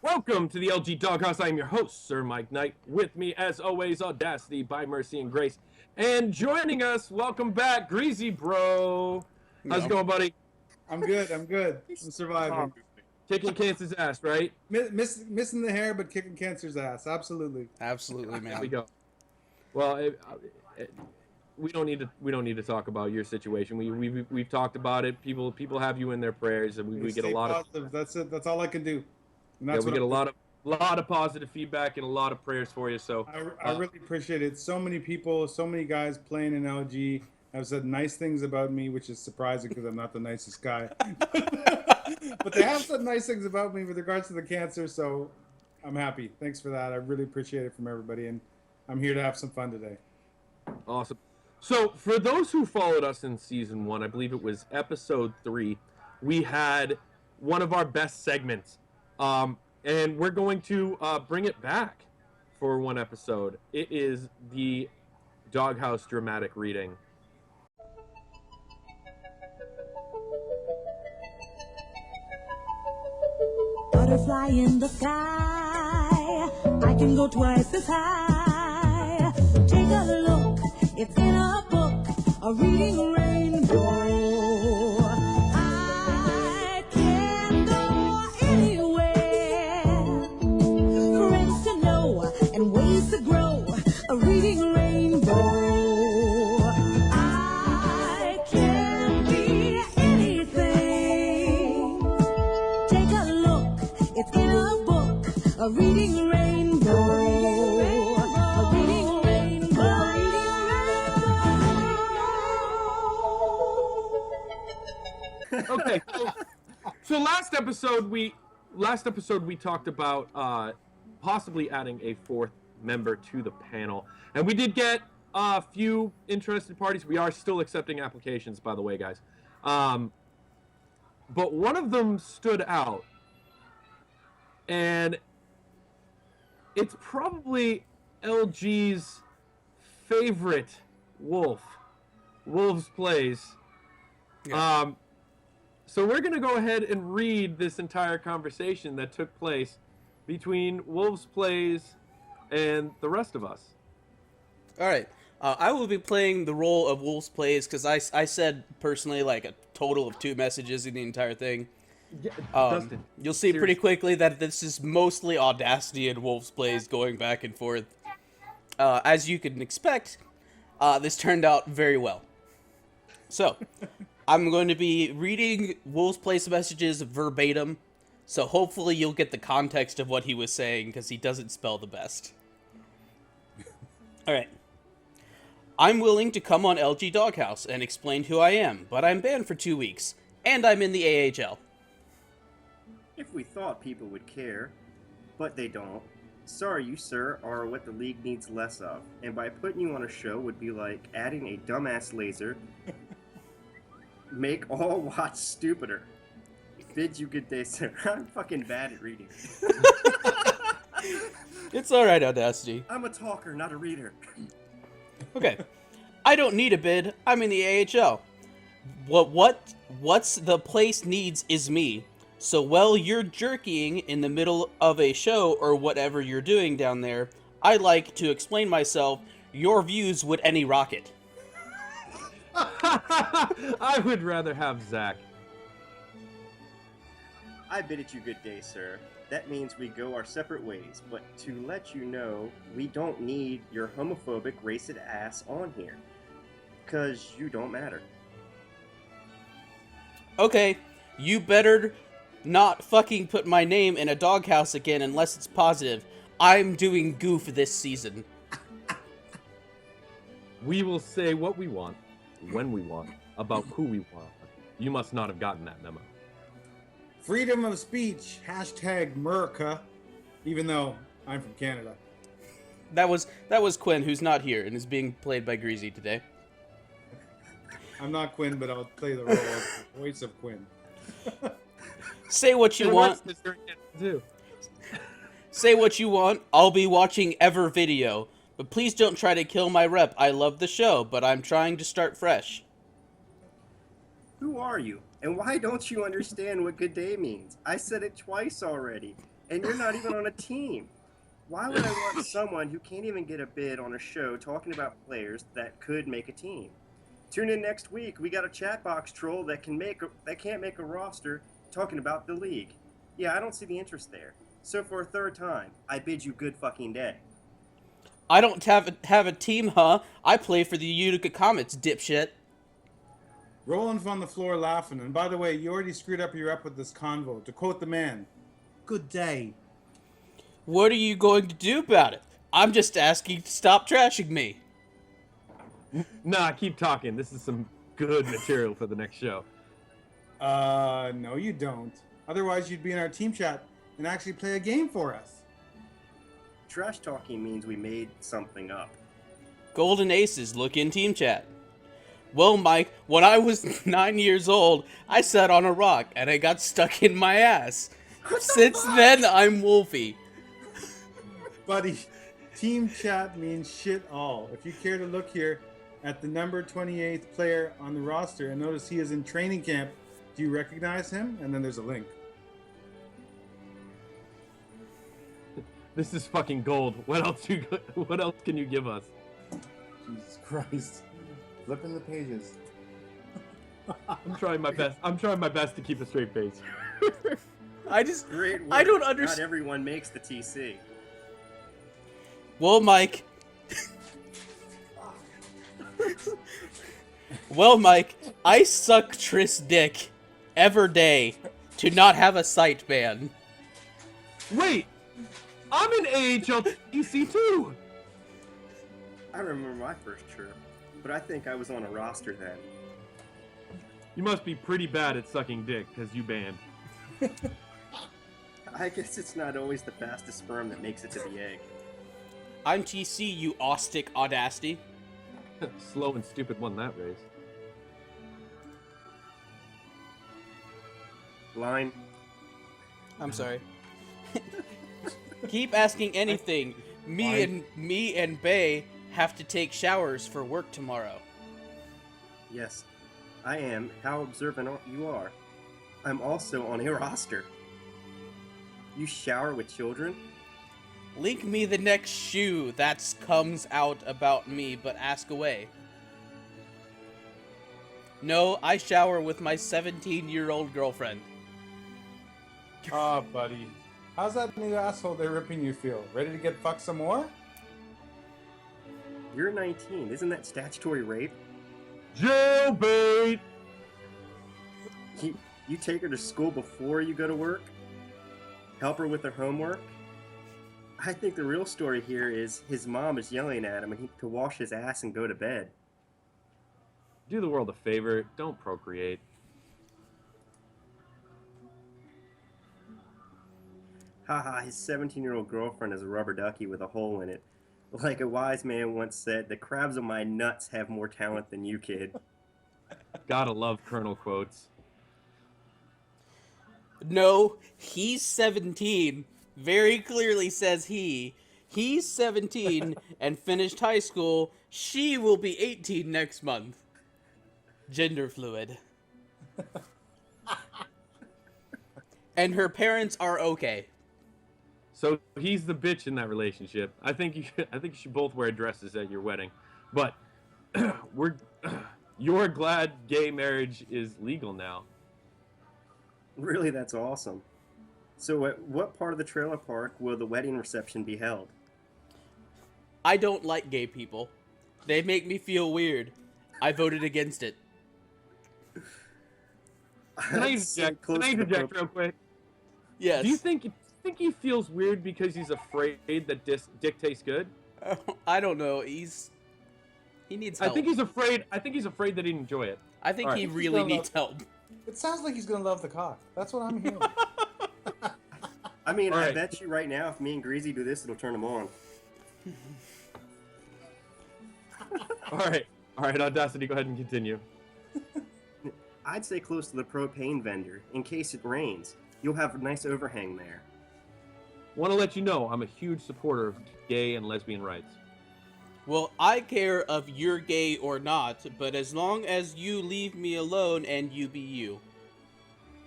Welcome to the LG Doghouse. I am your host, Sir Mike Knight. With me, as always, Audacity by Mercy and Grace. And joining us, welcome back, Greasy Bro. How's it going, buddy? I'm good. I'm surviving. Kicking cancer's ass, right? Missing the hair, but kicking cancer's ass. Absolutely. Absolutely, man. There we go. Well, we don't need to talk about your situation. We've talked about it. People have you in their prayers, and we get a lot positive. That's it. That's all I can do. And that's we get a lot of positive feedback and a lot of prayers for you. So I really appreciate it. So many people, so many guys playing in LG have said nice things about me, which is surprising because I'm not the nicest guy. But they have said nice things about me with regards to the cancer, so I'm happy. Thanks for that. I really appreciate it from everybody, and I'm here to have some fun today. Awesome. So for those who followed us in season 1, I believe it was episode 3, we had one of our best segments. And we're going to bring it back for one episode. It is the Doghouse dramatic reading. Butterfly in the sky, I can go twice as high. Take a look, it's in a book, a reading rainbow. I can go anywhere, friends to know and ways to grow, a reading rainbow. I can be anything. Take a look, it's in a book, a reading rainbow. A reading rainbow. Okay, so last episode we talked about possibly adding a 4th member to the panel, and we did get a few interested parties. We are still accepting applications, by the way, guys. But one of them stood out, and it's probably LG's favorite WolvesPlays. Yeah. So we're going to go ahead and read this entire conversation that took place between WolvesPlays and the rest of us. All right. I will be playing the role of WolvesPlays because I said personally like a total of 2 messages in the entire thing. Yeah, Dustin, You'll see pretty quickly that this is mostly Audacity and WolvesPlays going back and forth. As you can expect, this turned out very well. So, I'm going to be reading WolvesPlays messages verbatim, so hopefully you'll get the context of what he was saying, because he doesn't spell the best. Alright. I'm willing to come on LG Doghouse and explain who I am, but I'm banned for 2 weeks, and I'm in the AHL. If we thought people would care, but they don't. Sorry, you, sir, are what the league needs less of, and by putting you on a show would be like adding a dumbass laser. Make all watch stupider. Bid you good day, sir. I'm fucking bad at reading. It's alright, Audacity. I'm a talker, not a reader. Okay. I don't need a bid. I'm in the AHL. What's the place needs is me. So while you're jerkying in the middle of a show or whatever you're doing down there, I like to explain myself. Your views would any rocket. I would rather have Zach. I bid it you good day, sir. That means we go our separate ways, but to let you know, we don't need your homophobic, racist ass on here. 'Cause you don't matter. Okay, you better not fucking put my name in a doghouse again unless it's positive. I'm doing goof this season. We will say what we want, when we want, about who we want. You must not have gotten that memo. Freedom of speech. #America. Even though I'm from Canada. That was Quinn, who's not here and is being played by Greasy today. I'm not Quinn, but I'll play the role of the voice of Quinn. Say what you want. Say what you want. I'll be watching Ever video. But please don't try to kill my rep. I love the show, but I'm trying to start fresh. Who are you? And why don't you understand what good day means? I said it twice already. and you're not even on a team. Why would I want someone who can't even get a bid on a show talking about players that could make a team? Tune in next week. We got a chat box troll that can't make a roster talking about the league. Yeah, I don't see the interest there. So for a third time, I bid you good fucking day. I don't have a team, huh? I play for the Utica Comets, dipshit. Roland's on the floor laughing. And by the way, you already screwed up your up with this convo. To quote the man, good day. What are you going to do about it? I'm just asking to stop trashing me. Nah, keep talking. This is some good material for the next show. No, you don't. Otherwise, you'd be in our team chat and actually play a game for us. Trash talking means we made something up. Golden Aces, look in team chat. Well, Mike, when I was 9 years old, I sat on a rock and I got stuck in my ass. Since then, I'm Wolfie. Buddy, team chat means shit all. If you care to look here at the number 28th player on the roster and notice he is in training camp, do you recognize him? And then there's a link. This is fucking gold. What else can you give us? Jesus Christ. Flipping the pages. I'm trying my best. I'm trying my best to keep a straight face. Great work. I don't understand. Not everyone makes the TC. Well, Mike. Well, Mike, I suck Tris dick every day to not have a sight ban. Wait, I'm an AHL TC too. I remember my first trip, but I think I was on a roster then. You must be pretty bad at sucking dick, because you banned. I guess it's not always the fastest sperm that makes it to the egg. I'm TC, you austic audacity. Slow and stupid won that race. Line. I'm sorry. Keep asking anything. Me and Bay have to take showers for work tomorrow. Yes, I am. How observant you are. I'm also on a roster. You shower with children? Link me the next shoe that comes out about me, but ask away. No, I shower with my 17-year-old girlfriend. Ah, buddy. How's that new asshole they're ripping you feel? Ready to get fucked some more? You're 19. Isn't that statutory rape? Jailbait! You take her to school before you go to work? Help her with her homework? I think the real story here is his mom is yelling at him to wash his ass and go to bed. Do the world a favor. Don't procreate. Haha, his 17-year-old girlfriend is a rubber ducky with a hole in it. Like a wise man once said, the crabs on my nuts have more talent than you, kid. Gotta love Colonel quotes. No, he's 17. Very clearly says he. He's 17 and finished high school. She will be 18 next month. Gender fluid. And her parents are okay. So he's the bitch in that relationship. I think you should both wear dresses at your wedding. But you're glad gay marriage is legal now. Really, that's awesome. So at what part of the trailer park will the wedding reception be held? I don't like gay people. They make me feel weird. I voted against it. Can I interject real quick? Yes. Do you think he feels weird because he's afraid that dick tastes good? I don't know. He needs help. I think he's afraid that he'd enjoy it. I think All he right. really needs help. It sounds like he's gonna love the cock. That's what I'm hearing. I mean, All I right. bet you right now, if me and Greasy do this, it'll turn him on. All right, Audacity, go ahead and continue. I'd stay close to the propane vendor in case it rains. You'll have a nice overhang there. Want to let you know, I'm a huge supporter of gay and lesbian rights. Well, I care if you're gay or not, but as long as you leave me alone and you be you.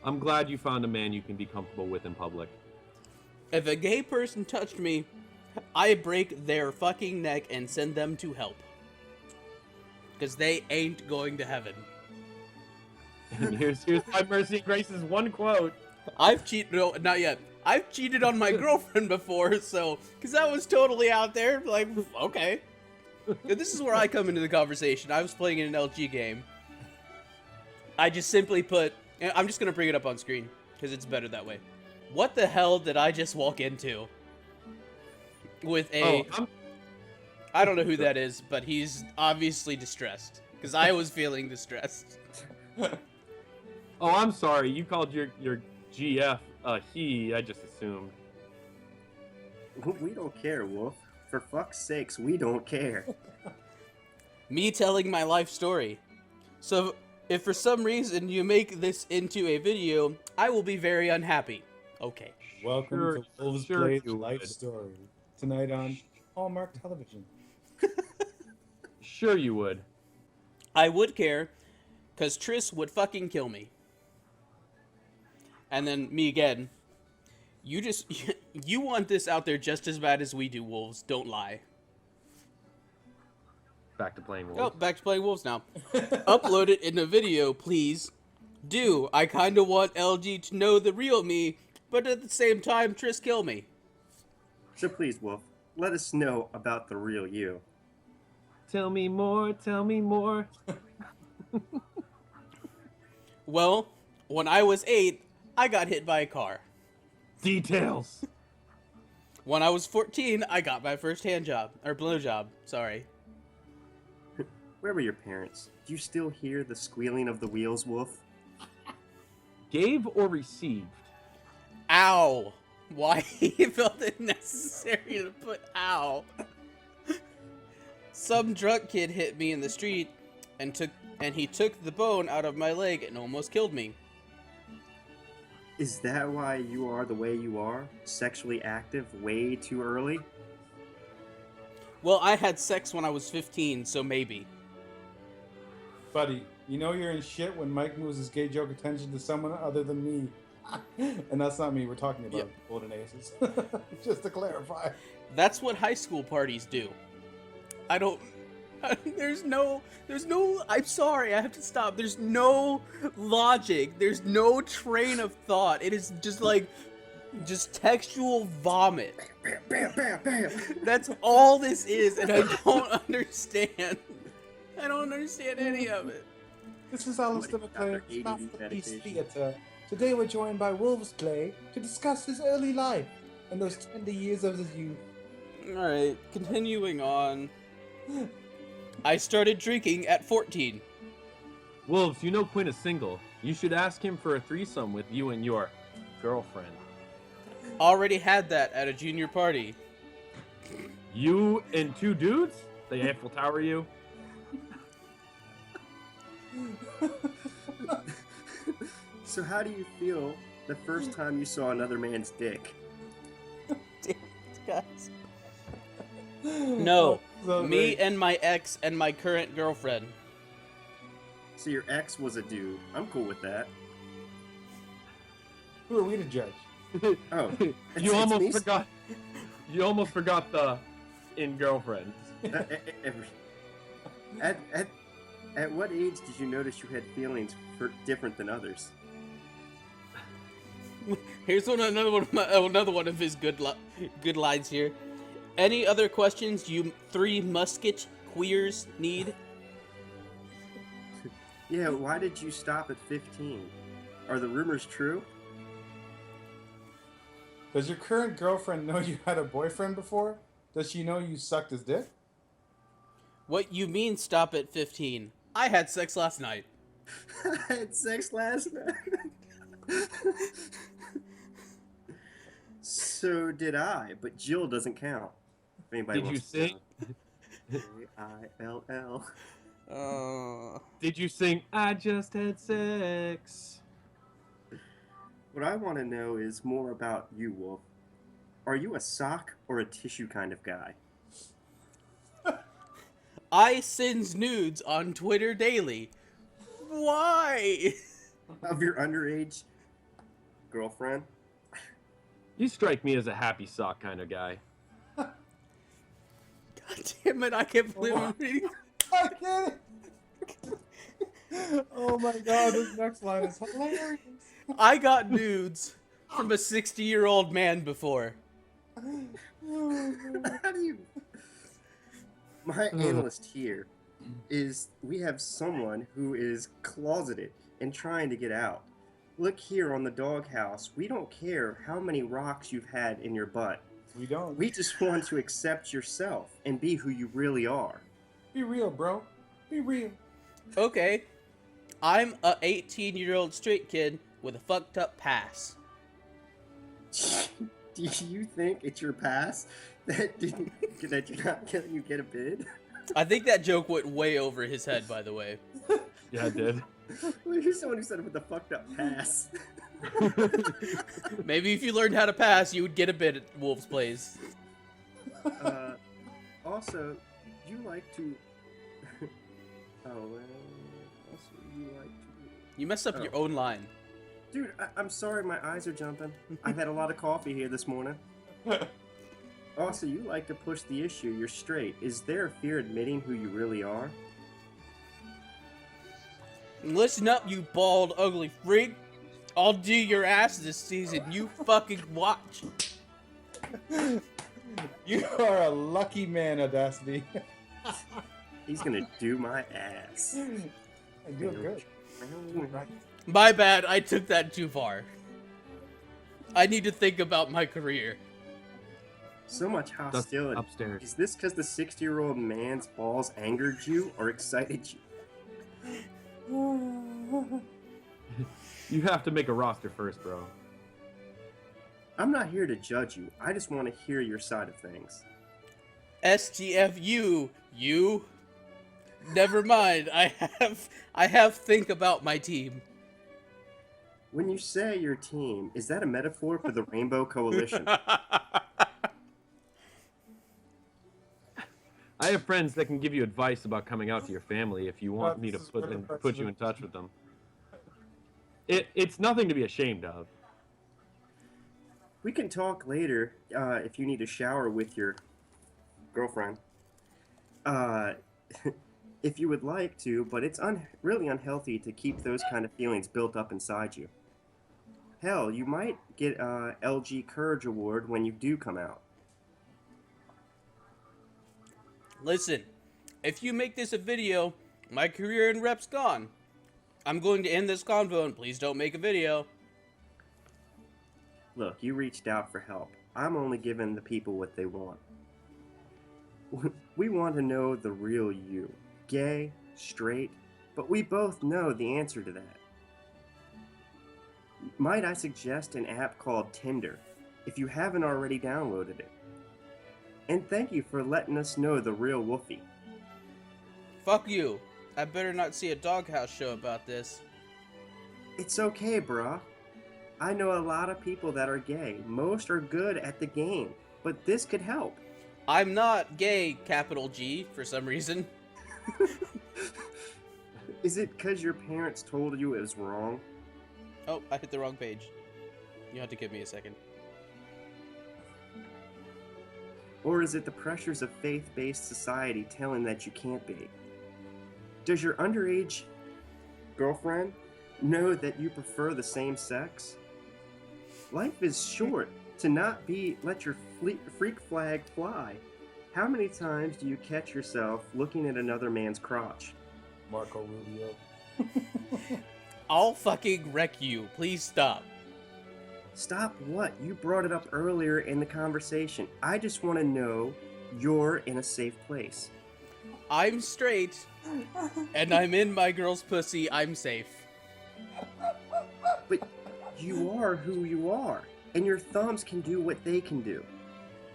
I'm glad you found a man you can be comfortable with in public. If a gay person touched me, I break their fucking neck and send them to help. Because they ain't going to heaven. And here's my Mercy and Grace's one quote. I've cheated, no, not yet. I've cheated on my girlfriend before, so, because that was totally out there, like, okay. This is where I come into the conversation. I was playing in an LG game. I just simply put, I'm just going to bring it up on screen, because it's better that way. What the hell did I just walk into? With a... I don't know who that is, but he's obviously distressed, because I was feeling distressed. Oh, I'm sorry. You called your GF he. I just assumed. We don't care, Wolf. For fuck's sakes, we don't care. Me telling my life story. So, if for some reason you make this into a video, I will be very unhappy. Okay. Welcome Sure- to Wolves sure Plays you Life would. Story. Tonight on Hallmark Television. Sure you would. I would care, because Triss would fucking kill me. And then me again. You just, you want this out there just as bad as we do, Wolves. Don't lie. Back to playing Oh, Wolves. back to playing Wolves now. Upload it in a video, please. Do. I kind of want LG to know the real me, but at the same time, Triss kill me. So please, Wolf, let us know about the real you. Tell me more. Tell me more. Well, when I was 8, I got hit by a car. Details. When I was 14, I got my first hand job, or blow job, sorry. Where were your parents? Do you still hear the squealing of the wheels, Wolf? Gave or received? Ow! Why he felt it necessary to put ow. Some drunk kid hit me in the street and he took the bone out of my leg and almost killed me. Is that why you are the way you are? Sexually active way too early? Well, I had sex when I was 15, so maybe. Buddy, you know you're in shit when Mike moves his gay joke attention to someone other than me. And that's not me, we're talking about Yep. Golden Aces. Just to clarify. That's what high school parties do. I don't... There's no, I'm sorry, I have to stop. There's no logic. There's no train of thought. It is just like, just textual vomit. Bam, bam, bam, bam! That's all this is, and I don't understand. I don't understand any of it. This is Alistair Somebody got their McLean's ADD Masterpiece medication. Theatre. Today we're joined by WolvesPlay to discuss his early life and those tender years of his youth. Alright, continuing on. I started drinking at 14. Wolves, you know Quinn is single. You should ask him for a threesome with you and your girlfriend. Already had that at a junior party. You and 2 dudes? The Eiffel Tower you? So how do you feel the first time you saw another man's dick? Damn it, guys. No, So me great. and my ex and my current girlfriend. So your ex was a dude. I'm cool with that. Who are we to judge? Oh, You it's almost me. forgot. You almost forgot the in girlfriend. At what age did you notice you had feelings for different than others? Here's another one of his good lines here. Any other questions you 3 musket queers need? Yeah, why did you stop at 15? Are the rumors true? Does your current girlfriend know you had a boyfriend before? Does she know you sucked his dick? What you mean stop at 15? I had sex last night. I had sex last night. So did I, but Jill doesn't count. If anybody Did you wants to sing? know. A-I-L-L. Did you sing I just had sex? What I want to know is more about you, Wolf. Are you a sock or a tissue kind of guy? I sends nudes on Twitter daily. Why? Of your underage girlfriend? You strike me as a happy sock kind of guy. God damn it! I can't believe I'm reading. I get it. Oh my god, this next line is hilarious. I got nudes from a 60-year-old man before. How do you? My analyst here is we have someone who is closeted and trying to get out. Look here on the Doghouse. We don't care how many rocks you've had in your butt. We don't. We just want to accept yourself and be who you really are. Be real, bro. Be real. Okay, I'm a 18-year-old straight kid with a fucked up pass. Do you think it's your pass that you're not letting you get a bid? I think that joke went way over his head, by the way. Yeah, it did. Well, you're someone who said it with a fucked up pass. Maybe if you learned how to pass, you would get a bid at WolvesPlays. Also, you like to. Also, you like to. You messed up your own line. Dude, I'm sorry, my eyes are jumping. I've had a lot of coffee here this morning. Also, you like to push the issue. You're straight. Is there a fear admitting who you really are? Listen up, you bald, ugly freak. I'll do your ass this season. You fucking watch. You are a lucky man, Audacity. He's gonna do my ass. I do it good. My bad, I took that too far. I need to think about my career. So much hostility. Upstairs. Is this because the 60-year-old man's balls angered you or excited you? You have to make a roster first, bro. I'm not here to judge you. I just want to hear your side of things. STFU, you. Never mind. I have think about my team. When you say your team, is that a metaphor for the Rainbow Coalition? I have friends that can give you advice about coming out to your family if you want me to put you in touch with them. It's nothing to be ashamed of. We can talk later if you need a shower with your girlfriend. If you would like to, but it's really unhealthy to keep those kind of feelings built up inside you. Hell, you might get a LG Courage Award when you do come out. Listen, if you make this a video, my career in rep's gone. I'm going to end this convo and please don't make a video. Look, you reached out for help. I'm only giving the people what they want. We want to know the real you. Gay, straight, but we both know the answer to that. Might I suggest an app called Tinder, if you haven't already downloaded it. And thank you for letting us know the real Wolfie. Fuck you. I better not see a Doghouse show about this. It's okay, brah. I know a lot of people that are gay. Most are good at the game, but this could help. I'm not gay, capital G, for some reason. Is it because your parents told you it was wrong? Oh, I hit the wrong page. You have to give me a second. Or is it the pressures of faith-based society telling that you can't be? Does your underage girlfriend know that you prefer the same sex? Life is short to not let your freak flag fly. How many times do you catch yourself looking at another man's crotch? Marco Rubio. I'll fucking wreck you. Please stop. Stop what? You brought it up earlier in the conversation. I just want to know you're in a safe place. I'm straight, and I'm in my girl's pussy. I'm safe. But you are who you are, and your thumbs can do what they can do.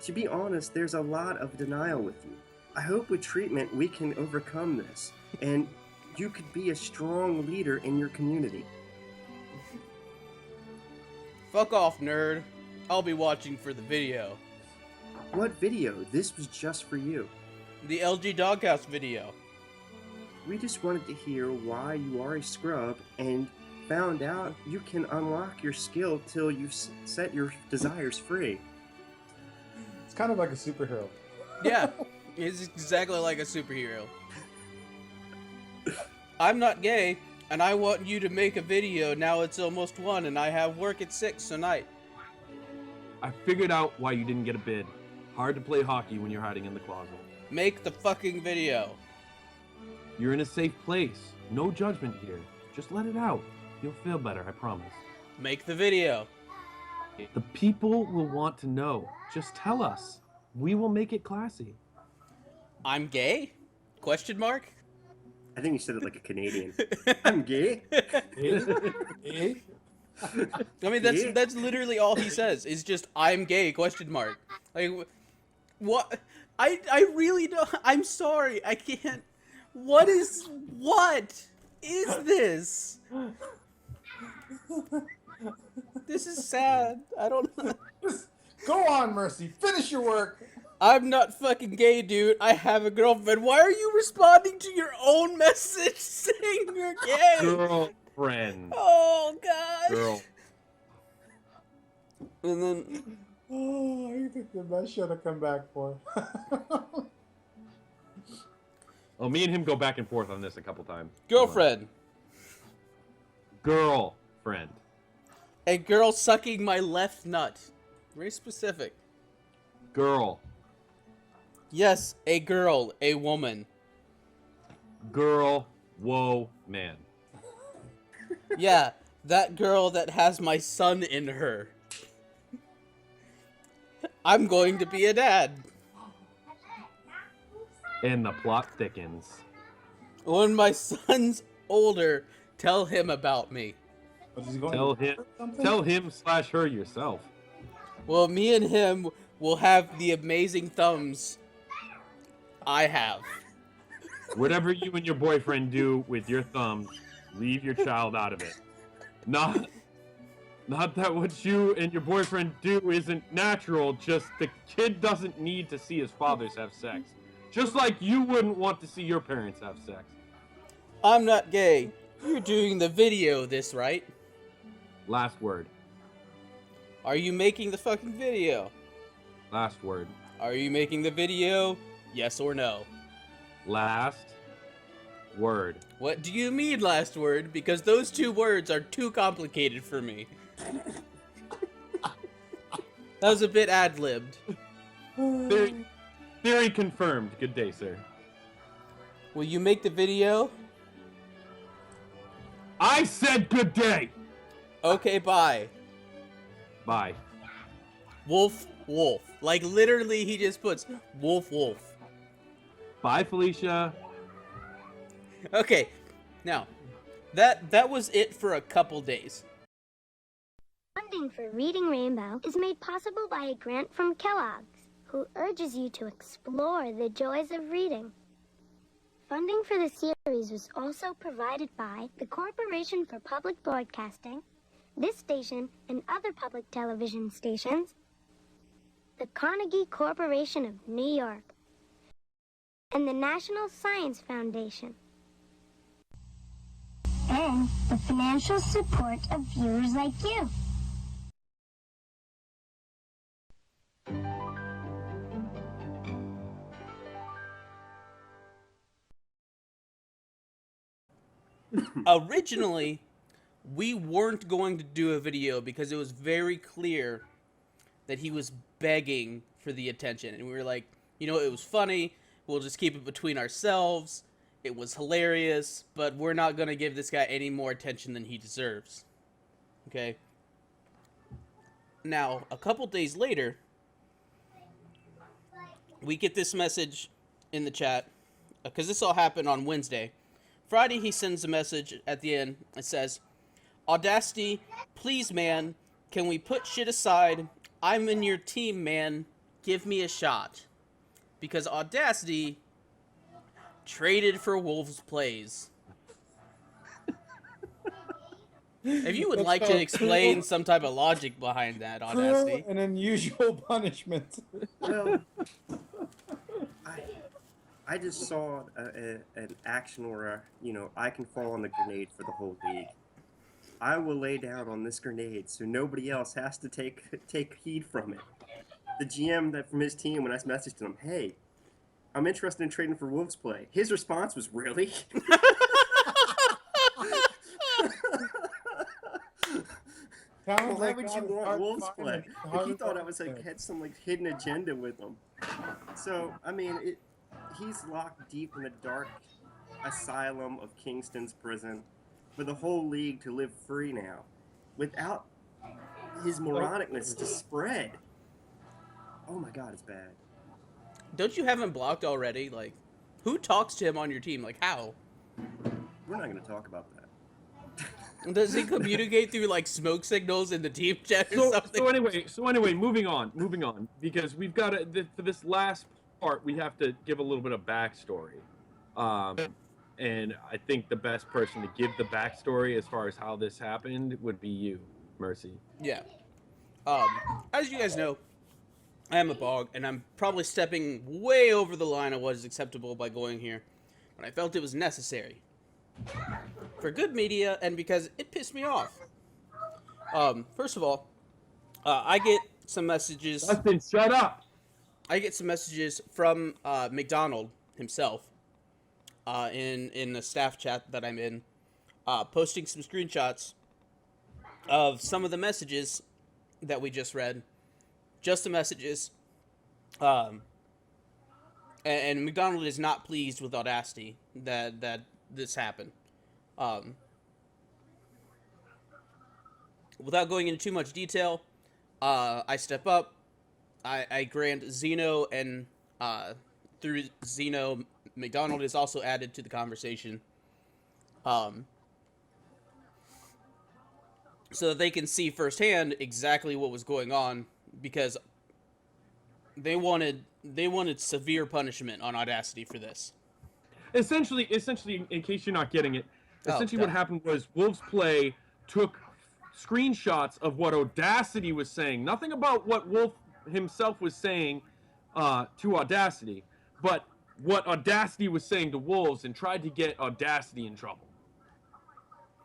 To be honest, there's a lot of denial with you. I hope with treatment we can overcome this, and you could be a strong leader in your community. Fuck off, nerd. I'll be watching for the video. What video? This was just for you. The LG Doghouse video. We just wanted to hear why you are a scrub and found out you can unlock your skill till you set your desires free. It's kind of like a superhero. Yeah, it's exactly like a superhero. I'm not gay, and I want you to make a video. Now it's almost 1, and I have work at 6 tonight. I figured out why you didn't get a bid. Hard to play hockey when you're hiding in the closet. Make the fucking video. You're in a safe place. No judgment here. Just let it out. You'll feel better, I promise. Make the video. The people will want to know. Just tell us. We will make it classy. I'm gay? Question mark? I think you said it like a Canadian. I'm gay. Eh? I mean, that's literally all he says. Is just I'm gay? Question mark. Like, what? I really don't. I'm sorry. I can't. What is this? This is sad. I don't. Just go on, Mercy. Finish your work. I'm not fucking gay, dude. I have a girlfriend. Why are you responding to your own message saying you're gay? Girlfriend. Oh god. Girl. And then Oh, I think the best show to come back for. Oh, me and him go back and forth on this a couple times. girlfriend. Girlfriend. A girl sucking my left nut. Very specific. Girl. Yes, a girl, a woman. Girl. Whoa, man. Yeah, that girl that has my son in her. I'm going to be a dad. And the plot thickens. When my son's older, tell him about me. But he's going Tell to him. work or something? Tell him/her yourself. Well, me and him will have the amazing thumbs I have. Whatever you and your boyfriend do with your thumbs, leave your child out of it. Not that what you and your boyfriend do isn't natural, just the kid doesn't need to see his fathers have sex. Just like you wouldn't want to see your parents have sex. I'm not gay. You're doing the video this, right? Last word. Are you making the fucking video? Last word. Are you making the video? Yes or no? Last word. What do you mean last word? Because those 2 words are too complicated for me. That was a bit ad-libbed. Theory confirmed. Good day, sir. Will you make the video? I said good day! Okay, bye. Bye. Wolf, wolf. Like, literally, he just puts wolf, wolf. Bye, Felicia. Okay, now, that was it for a couple days. Funding for Reading Rainbow is made possible by a grant from Kellogg's, who urges you to explore the joys of reading. Funding for the series was also provided by the Corporation for Public Broadcasting, this station and other public television stations, the Carnegie Corporation of New York, and the National Science Foundation. And the financial support of viewers like you. Originally, we weren't going to do a video because it was very clear that he was begging for the attention. And we were like, you know, it was funny. We'll just keep it between ourselves. It was hilarious, but we're not going to give this guy any more attention than he deserves. Okay? Now, a couple days later, we get this message in the chat, because this all happened on Wednesday. Friday, he sends a message at the end. It says, Audacity, please, man, can we put shit aside? I'm in your team, man. Give me a shot. Because Audacity traded for WolvesPlays. If you would like to explain some type of logic behind that, Audacity. An unusual punishment. Well, I just saw an action where, you know, I can fall on the grenade for the whole league. I will lay down on this grenade so nobody else has to take heed from it. The GM that from his team, when I messaged him, hey, I'm interested in trading for Wolves Play. His response was, really? Talent Why like would that you is want hard to Wolves find Play? and Like, hard he to thought I find. was like had some like hidden agenda with him. So I mean, he's locked deep in the dark asylum of Kingston's prison for the whole league to live free now, without his moronicness to spread. Oh my God, it's bad. Don't you have him blocked already? Like, who talks to him on your team? Like, how? We're not going to talk about that. Does he communicate through like smoke signals in the team chat or So, something? so anyway, moving on, because we've got to, for this last part, we have to give a little bit of backstory. And I think the best person to give the backstory as far as how this happened would be you, Mercy. Yeah. As you guys know, I am a bog, and I'm probably stepping way over the line of what is acceptable by going here, but I felt it was necessary. For good media, and because it pissed me off. First of all, I get some messages. Dustin, shut up. I get some messages from McDonald himself in the staff chat that I'm in, posting some screenshots of some of the messages that we just read. Just the messages. And McDonald is not pleased with Audacity that this happened. Without going into too much detail, I step up. I grant Zeno, and through Zeno, McDonald is also added to the conversation. So that they can see firsthand exactly what was going on, because they wanted severe punishment on Audacity for this. Essentially, in case you're not getting it, essentially what happened was Wolves Play took screenshots of what Audacity was saying. Nothing about what Wolf himself was saying to Audacity, but what Audacity was saying to Wolves, and tried to get Audacity in trouble.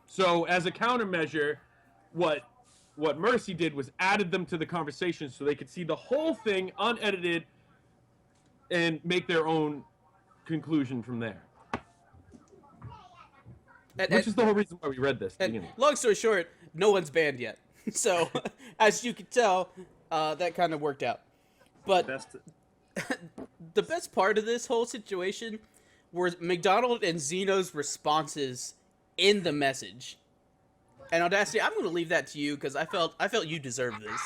So as a countermeasure, what Mercy did was added them to the conversation so they could see the whole thing unedited and make their own conclusion from there. Which is the whole reason why we read this. Long story short, no one's banned yet. So, as you can tell, that kind of worked out. But the best part of this whole situation were McDonald and Zeno's responses in the message. And Audacity, I'm going to leave that to you because I felt you deserved this.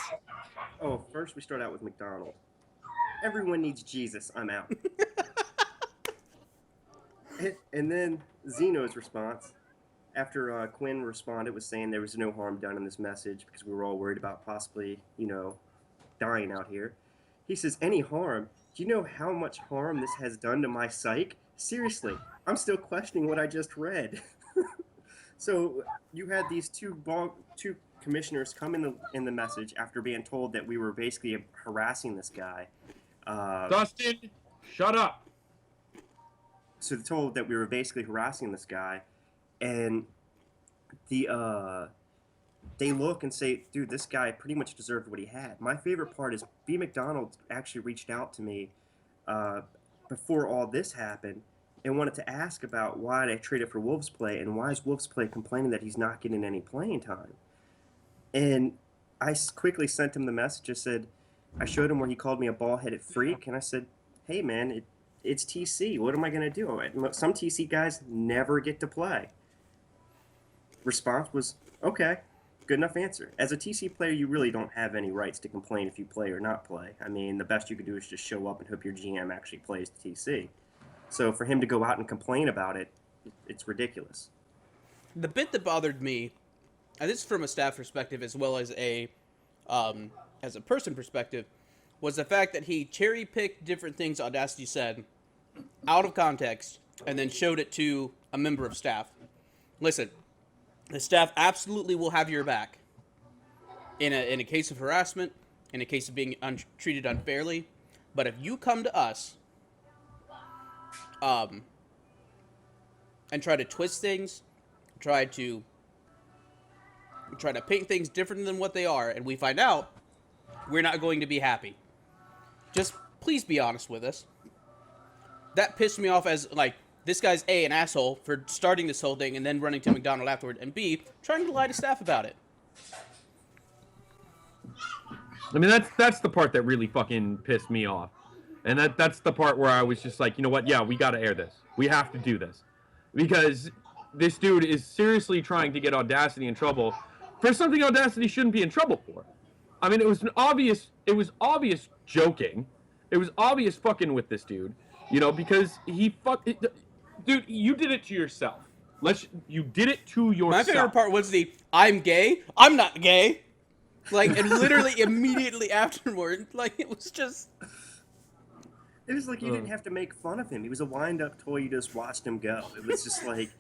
Oh, first we start out with McDonald. Everyone needs Jesus. I'm out. And then Zeno's response, after Quinn responded, was saying there was no harm done in this message because we were all worried about possibly, dying out here. He says, any harm? Do you know how much harm this has done to my psyche? Seriously, I'm still questioning what I just read. So you had these two commissioners come in the message after being told that we were basically harassing this guy. Dustin, shut up. So they're told that we were basically harassing this guy, and they look and say, dude, this guy pretty much deserved what he had. My favorite part is B. McDonald actually reached out to me before all this happened and wanted to ask about why I traded for Wolves Play and why is Wolves Play complaining that he's not getting any playing time. And I quickly sent him the message. I showed him where he called me a ball-headed freak, and I said, hey, man, it's TC. What am I going to do? Some TC guys never get to play. Response was, okay, good enough answer. As a TC player, you really don't have any rights to complain if you play or not play. I mean, the best you can do is just show up and hope your GM actually plays the TC. So for him to go out and complain about it, it's ridiculous. The bit that bothered me, and this is from a staff perspective as well as a person perspective, was the fact that he cherry-picked different things Audacity said out of context and then showed it to a member of staff. Listen, the staff absolutely will have your back in a case of harassment, in a case of being treated unfairly, but if you come to us and try to twist things, try to and try to paint things different than what they are, and we find out, we're not going to be happy. Just please be honest with us. That pissed me off as, like, this guy's A, an asshole for starting this whole thing and then running to McDonald afterward, and B, trying to lie to staff about it. I mean, that's the part that really fucking pissed me off. And that's the part where I was just like, you know what? Yeah, we got to air this. We have to do this. Because this dude is seriously trying to get Audacity in trouble for something Audacity shouldn't be in trouble for. I mean, it was obvious joking. It was obvious fucking with this dude, you know, because dude, you did it to yourself. You did it to yourself. My favorite part was I'm gay. I'm not gay. Like, and literally immediately afterward, like, it was just... It was like you didn't have to make fun of him. He was a wind-up toy. You just watched him go. It was just like...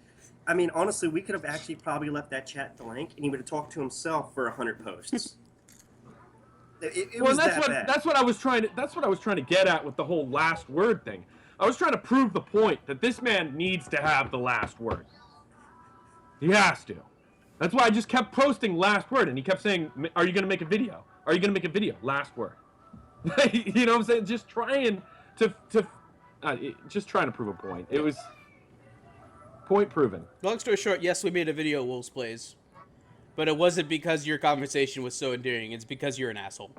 I mean, honestly, we could have actually probably left that chat blank, and he would have talked to himself for 100 posts. That's what I was trying to get at with the whole last word thing. I was trying to prove the point that this man needs to have the last word. He has to. That's why I just kept posting last word, and he kept saying, "Are you going to make a video? Are you going to make a video? Last word." You know what I'm saying? Just trying to prove a point. It was point proven. Long story short, yes, we made a video of Wolves Plays, but it wasn't because your conversation was so endearing. It's because you're an asshole.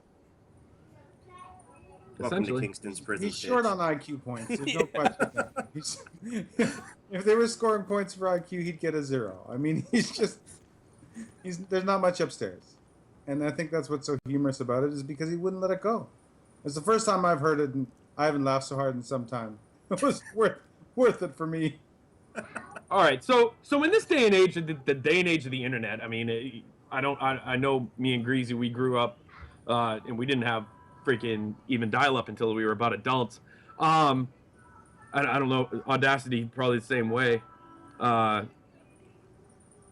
Welcome to Kingston's prison. He's short on IQ points. There's no question. If they were scoring points for IQ, he'd get a 0. I mean, there's not much upstairs. And I think that's what's so humorous about it is because he wouldn't let it go. It's the first time I've heard it, and I haven't laughed so hard in some time. It was worth it for me. All right, so in this day and age, the day and age of the internet, I mean, I know me and Greasy, we grew up, and we didn't have freaking even dial-up until we were about adults. I don't know, Audacity probably the same way.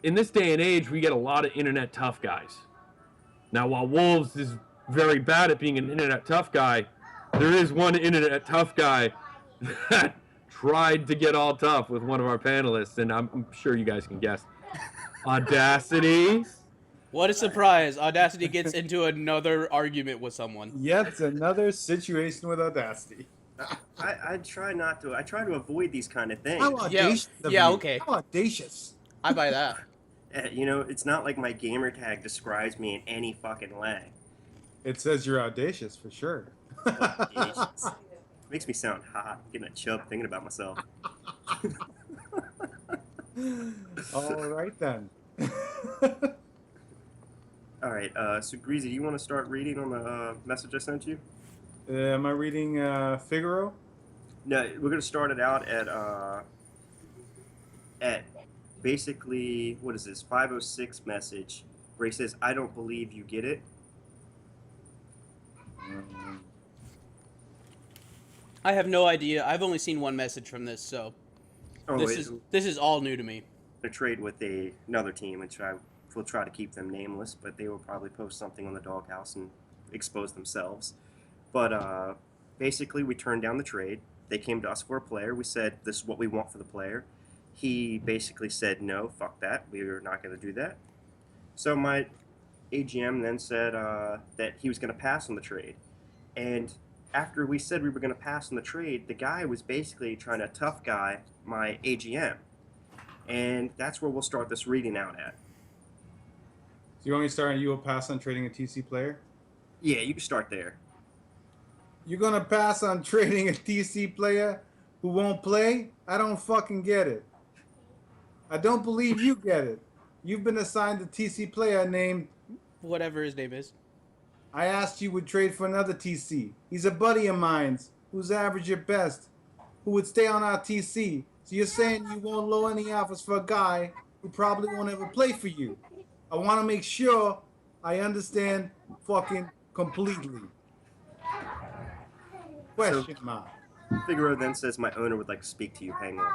In this day and age, we get a lot of internet tough guys. Now, while Wolves is very bad at being an internet tough guy, there is one internet tough guy that tried to get all tough with one of our panelists, and I'm sure you guys can guess. Audacity. What a surprise. Audacity gets into another argument with someone. Yet another situation with Audacity. I try not to. I try to avoid these kind of things. How audacious of yeah, you. okay. How audacious. I buy that. You know, it's not like my gamer tag describes me in any fucking way. It says you're audacious for sure. Audacious. Makes me sound hot, getting a chub thinking about myself. All right then. All right, so Greasy, do you want to start reading on the message I sent you? Am I reading Figaro? No, we're gonna start it out at basically, what is this, 506 message, where he says, "I don't believe you get it." I have no idea. I've only seen one message from this, so this is all new to me. A trade with another team, which I will try to keep them nameless, but they will probably post something on the Doghouse and expose themselves. But basically, we turned down the trade. They came to us for a player. We said, this is what we want for the player. He basically said, no, fuck that. We're not going to do that. So my AGM then said that he was going to pass on the trade. And after we said we were going to pass on the trade, the guy was basically trying to tough guy my AGM. And that's where we'll start this reading out at. So you want me to start and you will pass on trading a TC player? Yeah, you can start there. You're going to pass on trading a TC player who won't play? I don't fucking get it. I don't believe you get it. You've been assigned a TC player named... Whatever his name is. I asked you would trade for another TC. He's a buddy of mine's who's average at best, who would stay on our TC. So you're saying you won't lower any offers for a guy who probably won't ever play for you. I want to make sure I understand fucking completely. Question mark. Figaro then says my owner would like to speak to you. Hang on.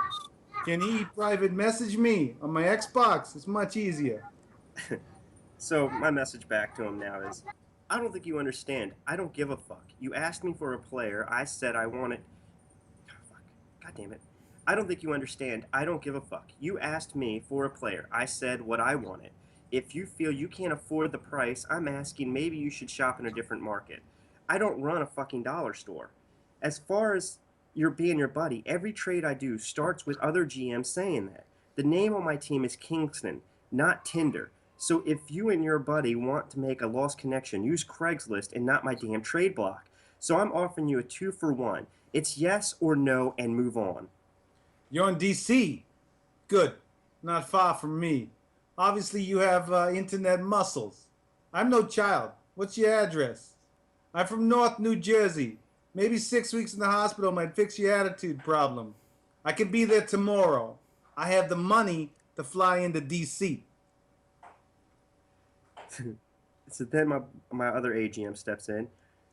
Can he private message me on my Xbox? It's much easier. So my message back to him now is, I don't think you understand. I don't give a fuck. You asked me for a player. I said I wanted... Oh, fuck. God damn it. I don't think you understand. I don't give a fuck. You asked me for a player. I said what I wanted. if you feel you can't afford the price, I'm asking maybe you should shop in a different market. I don't run a fucking dollar store. As far as you're being your buddy, every trade I do starts with other GMs saying that. The name on my team is Kingston, not Tinder. So if you and your buddy want to make a lost connection, use Craigslist and not my damn trade block. So I'm offering you a 2-for-1. It's yes or no and move on. You're in DC. Good. Not far from me. Obviously, you have internet muscles. I'm no child. What's your address? I'm from North New Jersey. Maybe 6 weeks in the hospital might fix your attitude problem. I can be there tomorrow. I have the money to fly into DC. So then my other AGM steps in.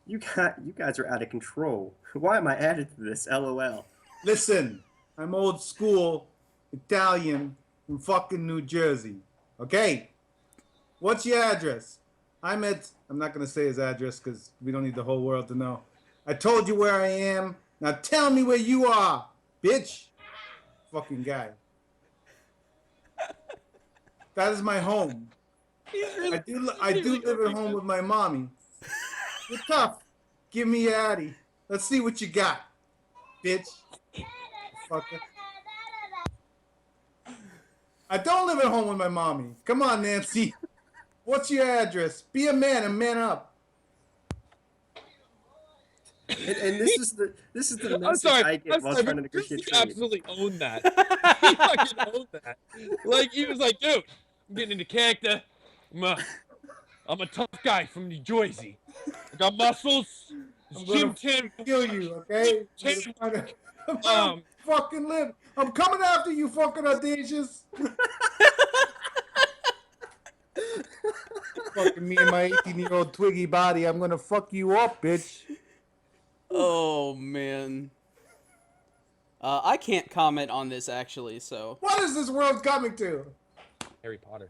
You guys are out of control. Why am I added to this? LOL. Listen, I'm old school Italian from fucking New Jersey. Okay? What's your address? I'm not going to say his address because we don't need the whole world to know. I told you where I am. Now tell me where you are, bitch. Fucking guy. That is my home. I do live at home with my mommy. You're tough. Give me your Addy. Let's see what you got, bitch. Fucker. I don't live at home with my mommy. Come on, Nancy. What's your address? Be a man and man up. And this is the message I'm sorry. I get while trying to negotiate He trade. absolutely owned that. He fucking owned that. Like, he was like, dude, I'm getting into character. I'm a tough guy from New Jersey. I got muscles. I'm Jim gonna Tim. kill you, okay? I'm fucking live. I'm coming after you, fucking audacious. Fucking me and my 18-year-old twiggy body. I'm gonna fuck you up, bitch. Oh man. I can't comment on this actually, so. What is this world coming to? Harry Potter.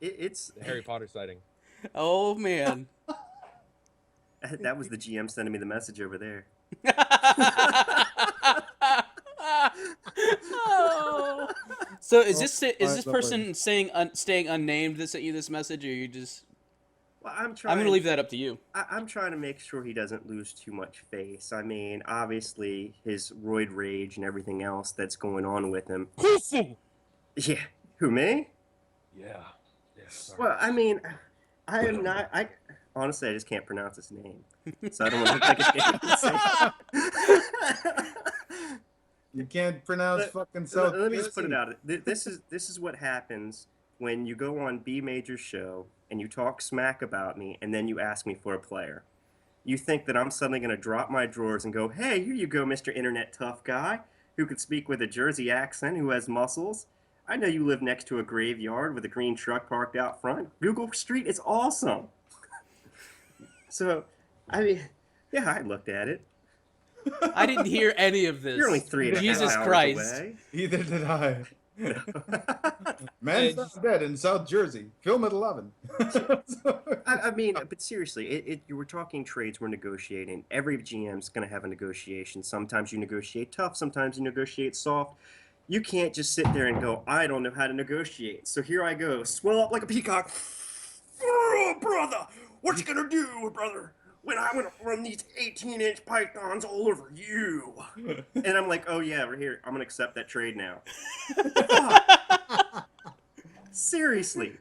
It's The Harry Potter sighting. Oh man. that was the GM sending me the message over there. Oh. So is this Alright, person staying unnamed that sent you this message, or you just? Well, I'm gonna leave that up to you. I'm trying to make sure he doesn't lose too much face. I mean, obviously his roid rage and everything else that's going on with him. Pussy! Yeah. Who, me? Yeah. Sorry. Well, I mean, I am not. Honestly, I just can't pronounce his name, so I don't want to look like a damn. You can't pronounce fucking South. Let me just put it out. This is what happens when you go on B Major's show and you talk smack about me, and then you ask me for a player. You think that I'm suddenly going to drop my drawers and go, "Hey, here you go, Mr. Internet Tough Guy, who can speak with a Jersey accent, who has muscles. I know you live next to a graveyard with a green truck parked out front. Google Street is awesome." So, I mean, yeah, I looked at it. I didn't hear any of this. You're only 3.5 Jesus hours Christ. away. Either did I. Man's not dead in South Jersey. Film at 11. I mean, but seriously, you were talking trades we're negotiating. Every GM's going to have a negotiation. Sometimes you negotiate tough, sometimes you negotiate soft. You can't just sit there and go, I don't know how to negotiate. So here I go, swell up like a peacock. Oh, brother, what you gonna do, brother, when I'm gonna run these 18-inch pythons all over you? And I'm like, oh yeah, we're here. I'm gonna accept that trade now. Seriously.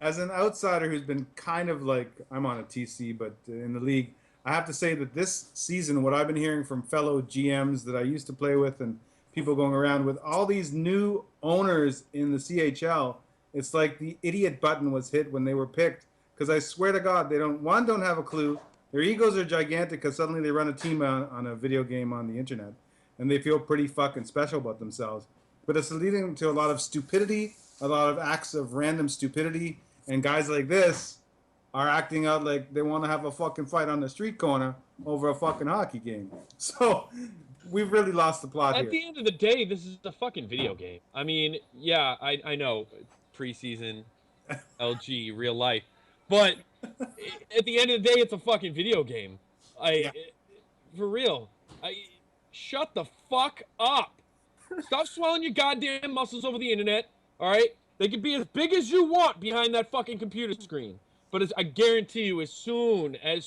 As an outsider who's been kind of like, I'm on a TC, but in the league, I have to say that this season, what I've been hearing from fellow GMs that I used to play with and people going around with all these new owners in the CHL, it's like the idiot button was hit when they were picked. Because I swear to God, they don't have a clue. Their egos are gigantic because suddenly they run a team on a video game on the internet. And they feel pretty fucking special about themselves. But it's leading to a lot of stupidity, a lot of acts of random stupidity. And guys like this are acting out like they want to have a fucking fight on the street corner over a fucking hockey game. So we've really lost the plot here. At the end of the day, this is a fucking video game. I mean, yeah, I know, preseason, LG, real life. But at the end of the day, it's a fucking video game. For real. Shut the fuck up. Stop swelling your goddamn muscles over the internet, all right? They can be as big as you want behind that fucking computer screen. But I guarantee you, as soon as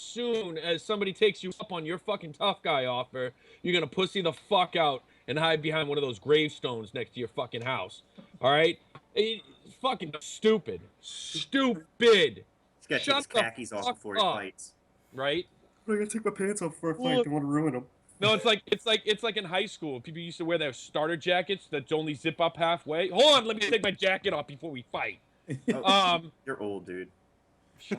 somebody takes you up on your fucking tough guy offer, you're gonna pussy the fuck out and hide behind one of those gravestones next to your fucking house. All right? It's fucking stupid. Stupid. He's got to take his khakis off before he fights. Right? I'm gonna take my pants off before I fight. Don't want to ruin them. No, it's like in high school. People used to wear their starter jackets that only zip up halfway. Hold on, let me take my jacket off before we fight. You're old, dude.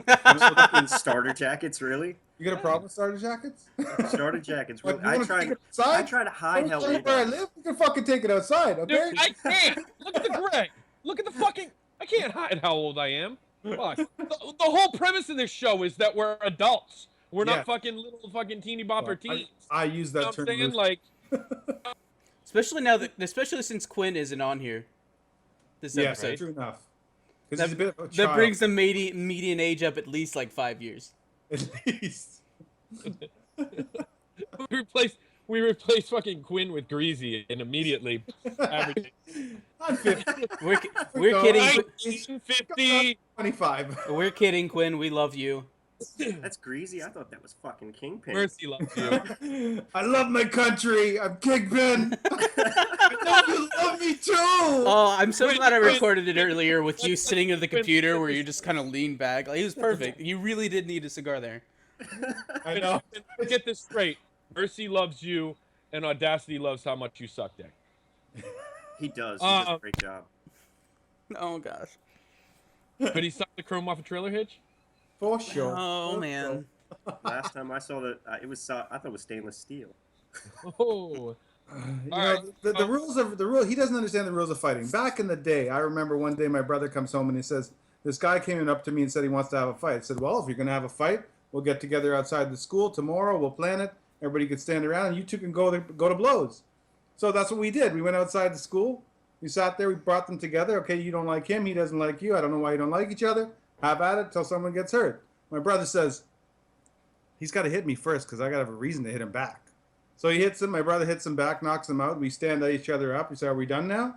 Fucking starter jackets, really? You got a problem with starter jackets? Starter jackets. Really? Like, I try to hide how old where I live. You can fucking take it outside, okay? Dude, I can't. Look at the Greg. Look at the fucking. I can't hide how old I am. Fuck. The whole premise of this show is that we're adults. We're not fucking little fucking teeny bopper teens. I use that term. I'm saying, like, especially since Quinn isn't on here. This episode. Yeah, true enough. That brings the median age up at least like 5 years. At least. we replaced fucking Quinn with Greasy and immediately averaging. I'm 50. We're kidding. 1950. 25. We're kidding, Quinn. We love you. That's Greasy. I thought that was fucking Kingpin. Mercy loves you. I love my country. I'm Kingpin. I know you love me too. Oh, I'm so glad I recorded it earlier with you sitting at the computer where you just kind of lean back. Like, it was perfect. You really did need a cigar there. I know. Get this straight. Mercy loves you, and Audacity loves how much you suck dick. He does. He does a great job. Oh gosh. Could he suck the chrome off a trailer hitch? For sure. Oh man. Last time I saw that, I thought it was stainless steel. Oh. The rules. He doesn't understand the rules of fighting. Back in the day, I remember one day my brother comes home and he says, "This guy came up to me and said he wants to have a fight." I said, "Well, if you're going to have a fight, we'll get together outside the school tomorrow. We'll plan it. Everybody can stand around, and you two can go to blows." So that's what we did. We went outside the school. We sat there. We brought them together. Okay, you don't like him. He doesn't like you. I don't know why you don't like each other. Have at it till someone gets hurt. My brother says, he's got to hit me first because I got to have a reason to hit him back. So he hits him. My brother hits him back, knocks him out. We stand each other up. We say, "Are we done now?"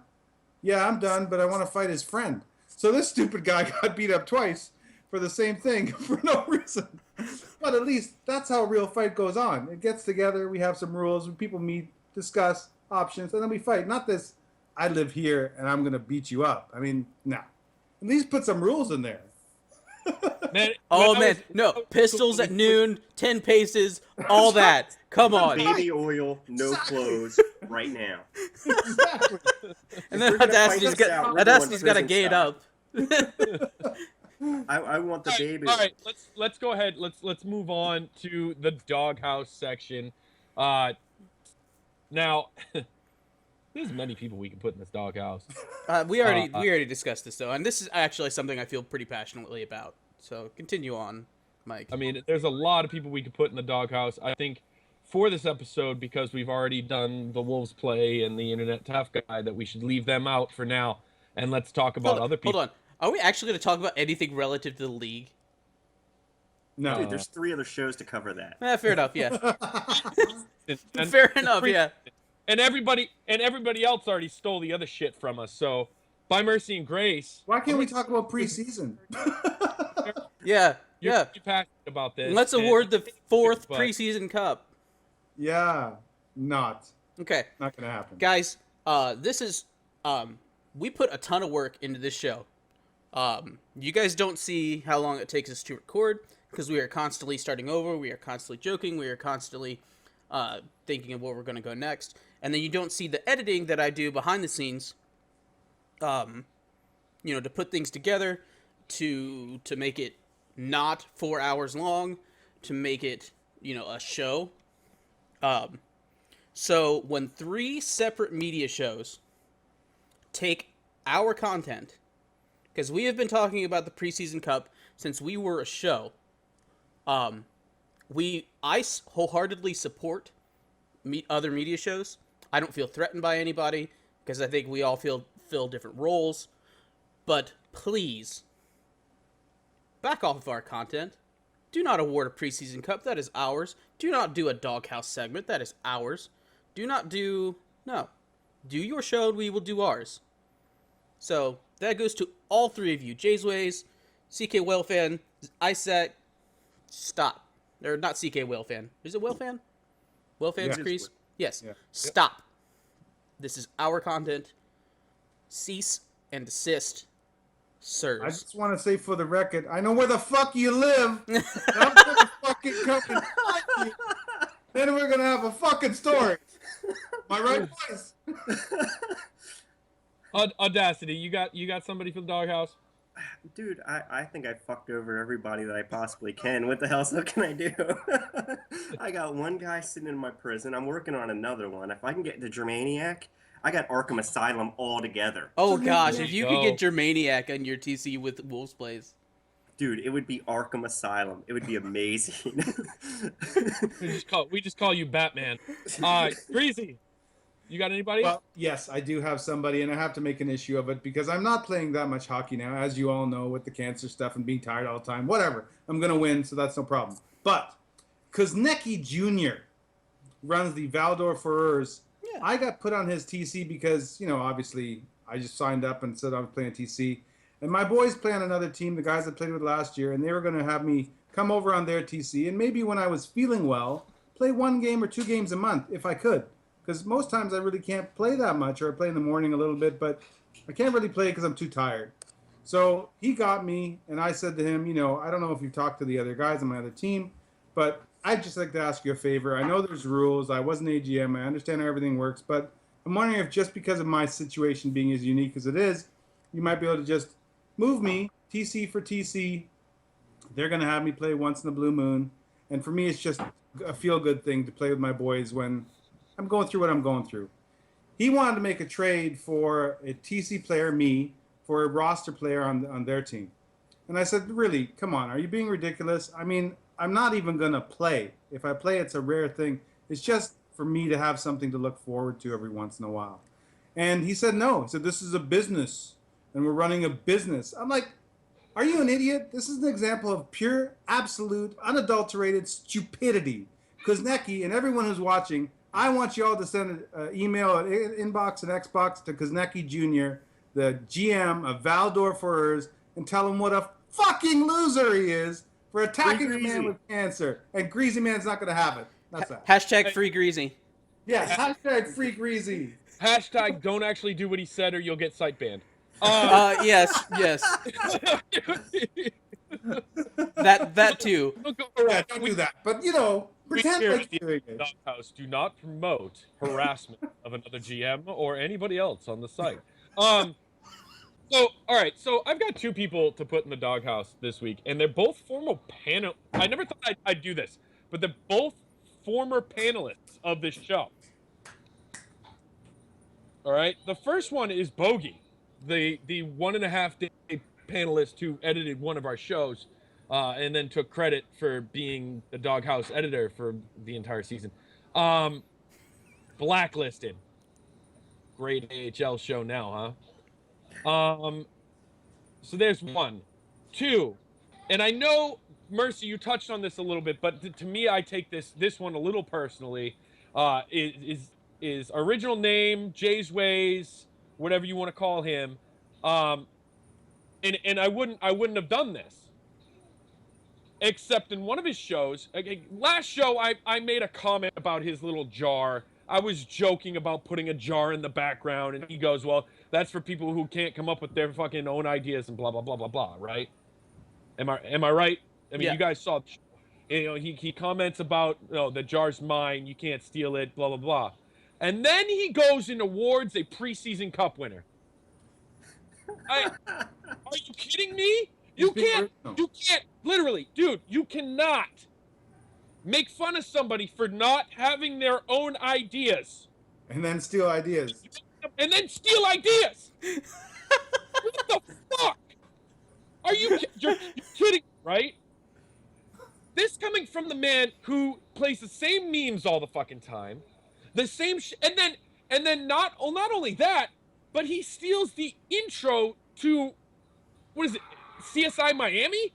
"Yeah, I'm done, but I want to fight his friend." So this stupid guy got beat up twice for the same thing for no reason. But at least that's how a real fight goes on. It gets together. We have some rules. People meet, discuss options, and then we fight. Not this, I live here and I'm going to beat you up. I mean, no. At least put some rules in there. Man, no. Pistols at noon, 10 paces, all that. Come on. Baby oil, no clothes, right now. Exactly. And then Audacity's got to gay it up. I want the baby. All right, let's go ahead. Let's move on to the Doghouse section. Now, there's many people we can put in this Doghouse. We already discussed this though, and this is actually something I feel pretty passionately about. So continue on, Mike. I mean, there's a lot of people we could put in the Doghouse. I think for this episode, because we've already done the Wolves Play and the Internet Tough Guy, that we should leave them out for now, and let's talk about other people. Hold on. Are we actually going to talk about anything relative to the league? No. Dude, there's 3 other shows to cover that. Fair enough, yeah. And Fair enough, yeah. And everybody else already stole the other shit from us. So, by mercy and grace. Why can't we talk about preseason? Yeah. You're passionate about this. Let's award the 4th preseason cup. Yeah. Not. Okay. Not going to happen. Guys, this is... we put a ton of work into this show. You guys don't see how long it takes us to record because we are constantly starting over. We are constantly joking. We are constantly thinking of where we're going to go next. And then you don't see the editing that I do behind the scenes, to put things together, to make it not 4 hours long, to make it, a show. So when 3 separate media shows take our content, because we have been talking about the preseason cup since we were a show. I wholeheartedly support other media shows. I don't feel threatened by anybody because I think we all fill different roles. But please, back off of our content. Do not award a preseason cup. That is ours. Do not do a Doghouse segment. That is ours. Do your show and we will do ours. So That goes to all three of you. Jay's Ways, CK Whale Fan, Isaac. Stop. Or not CK Whale Fan. Is it Whale Fan? Whale Fan's Yeah. Crease? Yes. Yeah. Stop. This is our content. Cease and desist, sirs. I just want to say for the record, I know where the fuck you live. And I'm gonna fucking come and find you. Then we're gonna have a fucking story. Am I right, boys? Audacity, you got somebody for the Doghouse? Dude, I think I fucked over everybody that I possibly can. What the hell else can I do? I got one guy sitting in my prison. I'm working on another one. If I can get the Germaniac, I got Arkham Asylum all together. Oh gosh, There if you you could go. get Germaniac on your TC with WolvesPlays. Dude, it would be Arkham Asylum. It would be amazing. We just call you Batman. Greasy, you got anybody? Well, yes, I do have somebody, and I have to make an issue of it because I'm not playing that much hockey now, as you all know, with the cancer stuff and being tired all the time. Whatever. I'm going to win, so that's no problem. But Kuznecki Jr. runs the Valdor Fureurs. Yeah. I got put on his TC because, obviously I just signed up and said I was playing TC. And my boys play on another team, the guys I played with last year, and they were going to have me come over on their TC. And maybe when I was feeling well, play 1 game or 2 games a month if I could. Because most times I really can't play that much, or I play in the morning a little bit, but I can't really play because I'm too tired. So he got me, and I said to him, I don't know if you've talked to the other guys on my other team, but I'd just like to ask you a favor. I know there's rules. I wasn't AGM. I understand how everything works, but I'm wondering if just because of my situation being as unique as it is, you might be able to just move me, TC for TC. They're going to have me play once in a blue moon. And for me, it's just a feel-good thing to play with my boys when I'm going through what I'm going through. He wanted to make a trade for a TC player, me, for a roster player on their team. And I said, really, come on, are you being ridiculous? I mean, I'm not even going to play. If I play, it's a rare thing. It's just for me to have something to look forward to every once in a while. And he said, no. He said, this is a business, and we're running a business. I'm like, are you an idiot? This is an example of pure, absolute, unadulterated stupidity. Kuznecki and everyone who's watching, I want you all to send an email, an inbox, and Xbox to Kuznecki Jr., the GM of Valdor Fureurs, and tell him what a fucking loser he is for attacking a man with cancer. And Greasy Man's not going to have it. That's that. Hashtag free Greasy. Yes, hashtag free Greasy. Hashtag don't actually do what he said or you'll get site banned. Yes. That too. Don't go Yeah, around. don't do that. But, We pretend here like at the you're doing it. Doghouse do not promote harassment of another GM or anybody else on the site. So, all right. So I've got 2 people to put in the Doghouse this week, and they're both former panel. I never thought I'd do this, but they're both former panelists of this show. All right. The first one is Bogey, the 1.5 day panelist who edited one of our shows, and then took credit for being the Doghouse editor for the entire season. Blacklisted. Great AHL show now, huh? So there's 1. 2, and I know, Mercy, you touched on this a little bit, but to me, I take this one a little personally. Is original name, Jay's Ways, whatever you want to call him. And I wouldn't have done this. Except in one of his shows, last show I made a comment about his little jar. I was joking about putting a jar in the background, and he goes, well, that's for people who can't come up with their fucking own ideas and blah, blah, blah, blah, blah, right? Am I right? I mean, Yeah. You guys saw, he comments about, the jar's mine, you can't steal it, blah, blah, blah. And then he goes and awards a preseason cup winner. Are you kidding me? You can't, literally, dude, you cannot make fun of somebody for not having their own ideas. And then steal ideas. And then steal ideas. What the fuck? Are you're kidding, right? This coming from the man who plays the same memes all the fucking time, the same and then not only that, but he steals the intro to, what is it, CSI Miami?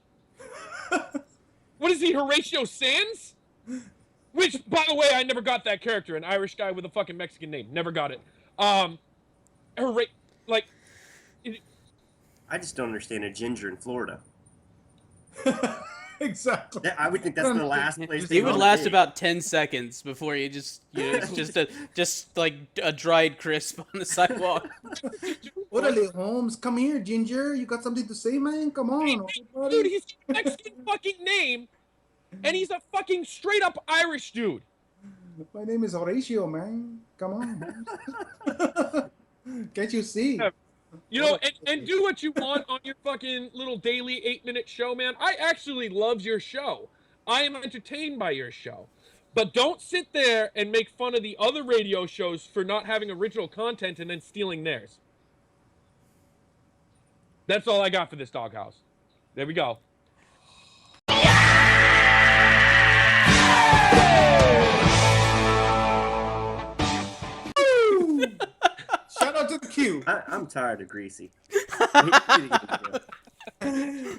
What is he, Horatio Sands? Which, by the way, I never got that character, an Irish guy with a fucking Mexican name. Never got it. I just don't understand a ginger in Florida. Exactly. I would think that's the last place He they would would last be. about 10 seconds before he just, it's just like a dried crisp on the sidewalk. Orderly Holmes, come here, Ginger. You got something to say, man? Come on, okay, Dude, buddy. he's got a Mexican fucking name, and he's a fucking straight up Irish dude. My name is Horatio, man. Come on. Can't you see? You know, and do what you want on your fucking little daily 8-minute show, man. I actually love your show. I am entertained by your show. But don't sit there and make fun of the other radio shows for not having original content and then stealing theirs. That's all I got for this Doghouse. There we go. Shout out to the Q. I'm tired of Greasy.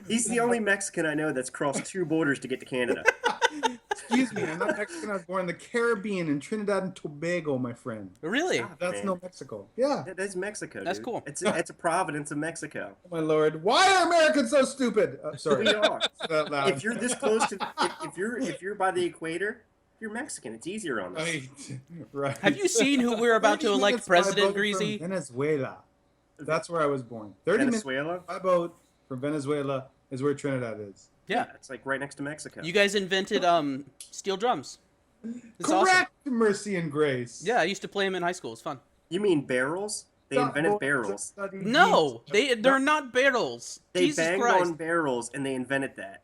He's the only Mexican I know that's crossed 2 borders to get to Canada. Excuse me, I'm not Mexican. I was born in the Caribbean in Trinidad and Tobago, my friend. Really? Stop, That's man. no Mexico. Yeah. That's Mexico. That's dude. cool. It's a province of Mexico. Oh, my lord. Why are Americans so stupid? Sorry. We are. That loud. If you're this close to, if you're by the equator, you're Mexican. It's easier on us. Right. Right. Have you seen who we're about to 30 elect minutes by president, boat from Greasy? Venezuela. That's where I was born. 30 Venezuela? minutes by boat from Venezuela is where Trinidad is. Yeah. It's like right next to Mexico. You guys invented steel drums. It's Correct, awesome. Mercy and Grace. Yeah, I used to play them in high school. It's fun. You mean barrels? They invented barrels. No, they're not barrels. They Jesus banged Christ. on barrels and they invented that.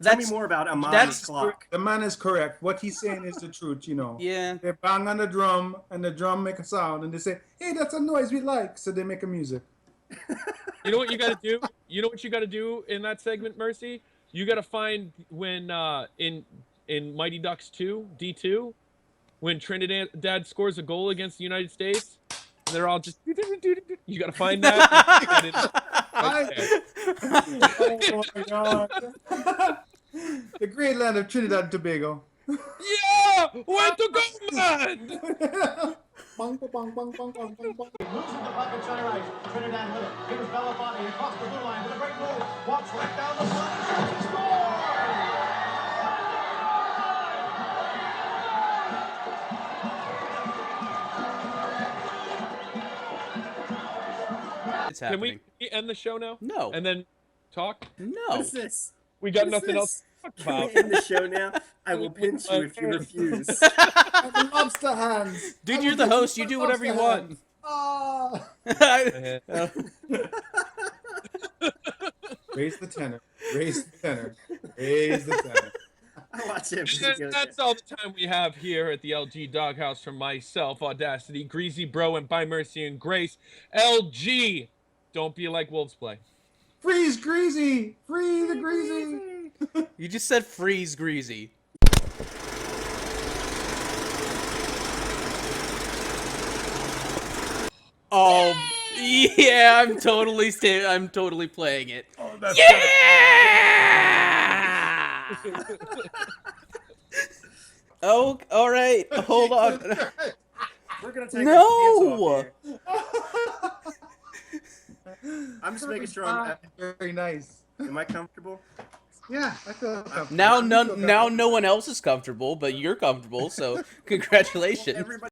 Tell me That's more about Amani's that's- clock. The man is correct. What he's saying is the truth, you know. yeah. They bang on the drum, and the drum make a sound, and they say, hey, that's a noise we like, so they make a music. You know what you got to do? You know what you got to do in that segment, Mercy? You got to find when in Mighty Ducks 2, D2, when Trinidad scores a goal against the United States, and they're all just you got to find that. Oh my God. The great land of Trinidad and Tobago. Yeah, way to go, man! Bang, bang, bang, bang, bang, bang, bang. Losing the puck at center ice. Trinidad with it. Here's Belafonte across the blue line with a great move. Walks right down the front. He scores! It's Can happening. we end the show now? No. And then talk? No. What's this? We got What is nothing else this? to talk Can about. we end the show now? I will pinch you if you refuse. And lobster hands. Dude, you're the host. You do whatever you want. Ah. Raise the tenor. Raise the tenor. Raise the tenor. I watch him. And that's all the time we have here at the LG Doghouse from myself, Audacity, Greasy Bro, and By Mercy and Grace. LG, don't be like Wolves Play. Freeze Greasy! Free the Greasy! You just said freeze Greasy. Oh, yeah, I'm totally playing it. Oh, that's Yeah! Oh, all right. Hold on. We're gonna take No! our pants off here. I'm just making sure I'm. very nice. Am I comfortable? Yeah, I feel comfortable. Now no one else is comfortable, but you're comfortable, so congratulations. Everybody.